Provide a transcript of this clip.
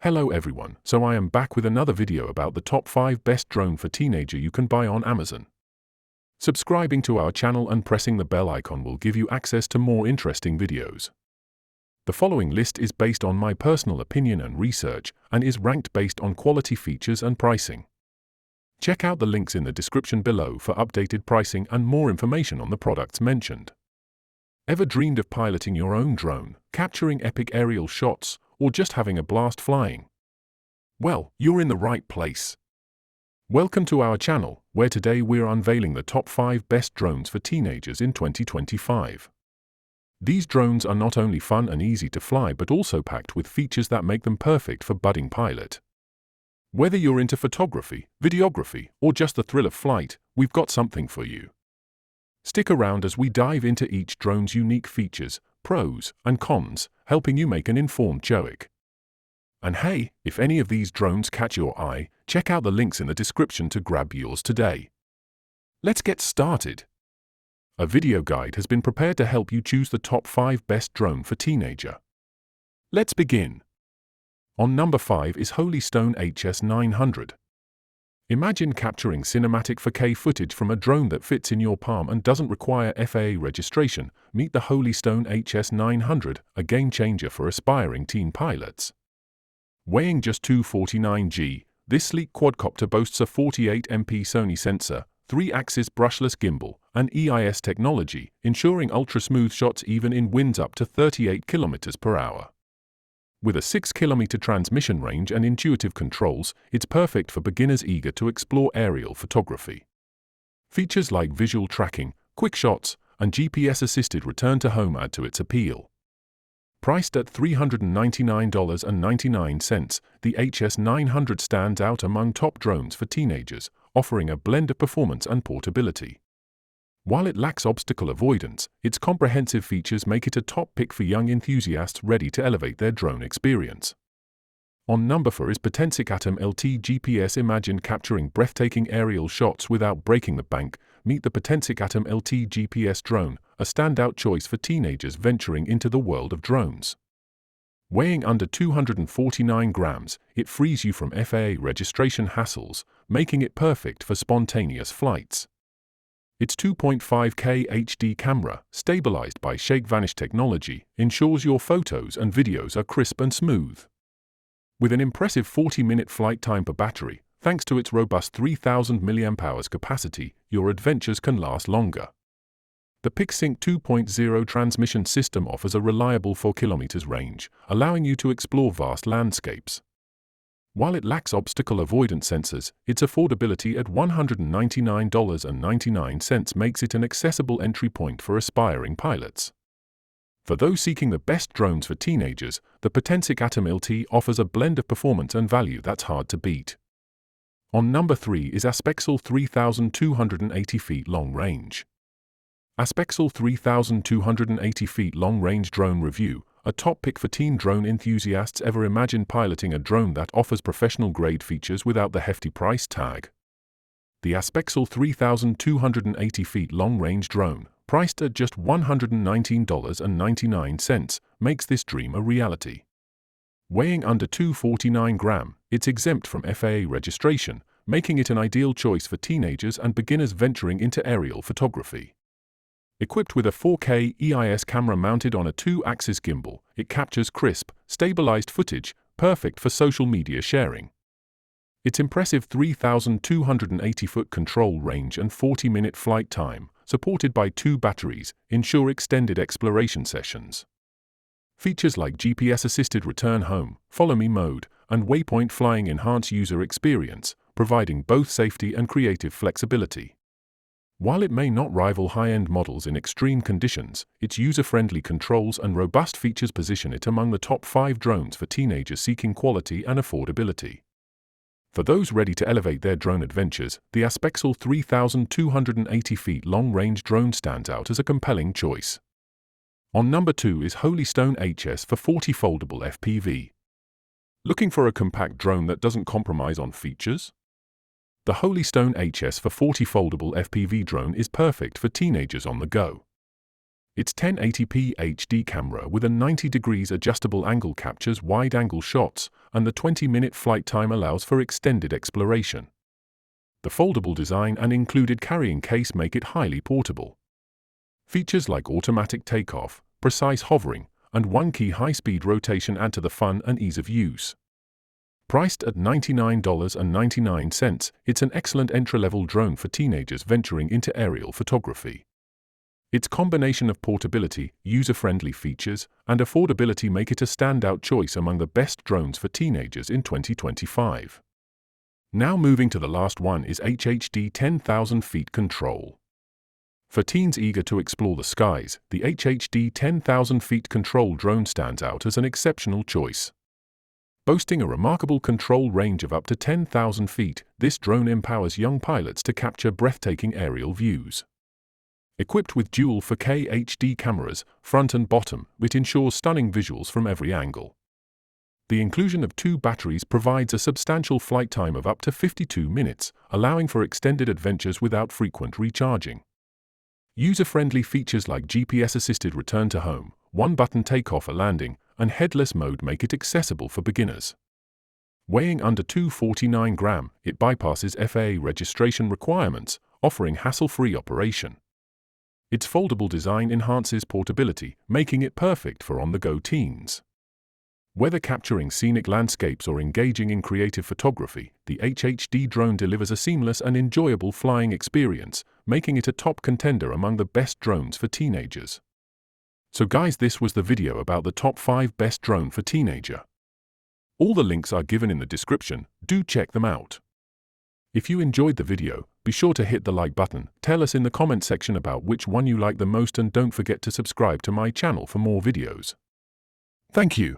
Hello everyone, so I am back with another video about the top 5 best drone for teenager you can buy on Amazon. Subscribing to our channel and pressing the bell icon will give you access to more interesting videos. The following list is based on my personal opinion and research, and is ranked based on quality, features and pricing. Check out the links in the description below for updated pricing and more information on the products mentioned. Ever dreamed of piloting your own drone, capturing epic aerial shots, or just having a blast flying? Well, you're in the right place. Welcome to our channel, where today we're unveiling the top 5 best drones for teenagers in 2025. These drones are not only fun and easy to fly but also packed with features that make them perfect for budding pilot. Whether you're into photography, videography, or just the thrill of flight, we've got something for you. Stick around as we dive into each drone's unique features, pros and cons, helping you make an informed choice. And hey, if any of these drones catch your eye, check out the links in the description to grab yours today. Let's get started. A video guide has been prepared to help you choose the top 5 best drone for teenager. Let's begin. On number 5 is Holy Stone HS900. Imagine capturing cinematic 4K footage from a drone that fits in your palm and doesn't require FAA registration. Meet the Holy Stone HS900, a game changer for aspiring teen pilots. Weighing just 249 g, this sleek quadcopter boasts a 48MP Sony sensor, 3-axis brushless gimbal, and EIS technology, ensuring ultra-smooth shots even in winds up to 38 km/h. With a 6-kilometer transmission range and intuitive controls, it's perfect for beginners eager to explore aerial photography. Features like visual tracking, QuickShots, and GPS-assisted return to home add to its appeal. Priced at $399.99, the HS900 stands out among top drones for teenagers, offering a blend of performance and portability. While it lacks obstacle avoidance, its comprehensive features make it a top pick for young enthusiasts ready to elevate their drone experience. On number 4 is Potensic ATOM LT GPS. Imagine capturing breathtaking aerial shots without breaking the bank. Meet the Potensic ATOM LT GPS drone, a standout choice for teenagers venturing into the world of drones. Weighing under 249 grams, it frees you from FAA registration hassles, making it perfect for spontaneous flights. Its 2.5K HD camera, stabilized by shake-vanish technology, ensures your photos and videos are crisp and smooth. With an impressive 40-minute flight time per battery, thanks to its robust 3000 mAh capacity, your adventures can last longer. The PicSync 2.0 transmission system offers a reliable 4 km range, allowing you to explore vast landscapes. While it lacks obstacle avoidance sensors, its affordability at $199.99 makes it an accessible entry point for aspiring pilots. For those seeking the best drones for teenagers, the Potensic ATOM LT offers a blend of performance and value that's hard to beat. On number 3 is ASPEXEL 3280 feet long range. ASPEXEL 3280 feet long range drone review, a top pick for teen drone enthusiasts. Ever imagined piloting a drone that offers professional-grade features without the hefty price tag? The ASPEXEL 3280 feet long-range drone, priced at just $119.99, makes this dream a reality. Weighing under 249 grams, it's exempt from FAA registration, making it an ideal choice for teenagers and beginners venturing into aerial photography. Equipped with a 4K EIS camera mounted on a 2-axis gimbal, it captures crisp, stabilized footage, perfect for social media sharing. Its impressive 3,280-foot control range and 40-minute flight time, supported by 2 batteries, ensure extended exploration sessions. Features like GPS-assisted return home, follow me mode, and waypoint flying enhance user experience, providing both safety and creative flexibility. While it may not rival high-end models in extreme conditions, its user-friendly controls and robust features position it among the top 5 drones for teenagers seeking quality and affordability. For those ready to elevate their drone adventures, the ASPEXEL 3280 feet long-range drone stands out as a compelling choice. On number 2 is Holy Stone HS900 Foldable FPV. Looking for a compact drone that doesn't compromise on features? The Holy Stone HS900 Foldable FPV drone is perfect for teenagers on the go. Its 1080p HD camera with a 90 degrees adjustable angle captures wide-angle shots, and the 20-minute flight time allows for extended exploration. The foldable design and included carrying case make it highly portable. Features like automatic takeoff, precise hovering, and one-key high-speed rotation add to the fun and ease of use. Priced at $99.99, it's an excellent entry-level drone for teenagers venturing into aerial photography. Its combination of portability, user-friendly features, and affordability make it a standout choice among the best drones for teenagers in 2025. Now moving to the last one is HHD 10,000 feet control. For teens eager to explore the skies, the HHD 10,000 feet control drone stands out as an exceptional choice. Boasting a remarkable control range of up to 10,000 feet, this drone empowers young pilots to capture breathtaking aerial views. Equipped with dual 4K HD cameras, front and bottom, it ensures stunning visuals from every angle. The inclusion of 2 batteries provides a substantial flight time of up to 52 minutes, allowing for extended adventures without frequent recharging. User-friendly features like GPS-assisted return to home, one-button takeoff or landing, and headless mode make it accessible for beginners. Weighing under 249 grams, it bypasses FAA registration requirements, offering hassle-free operation. Its foldable design enhances portability, making it perfect for on-the-go teens. Whether capturing scenic landscapes or engaging in creative photography, the HHD drone delivers a seamless and enjoyable flying experience, making it a top contender among the best drones for teenagers. So guys, this was the video about the top 5 best drone for teenager. All the links are given in the description, do check them out. If you enjoyed the video, be sure to hit the like button, tell us in the comment section about which one you like the most, and don't forget to subscribe to my channel for more videos. Thank you.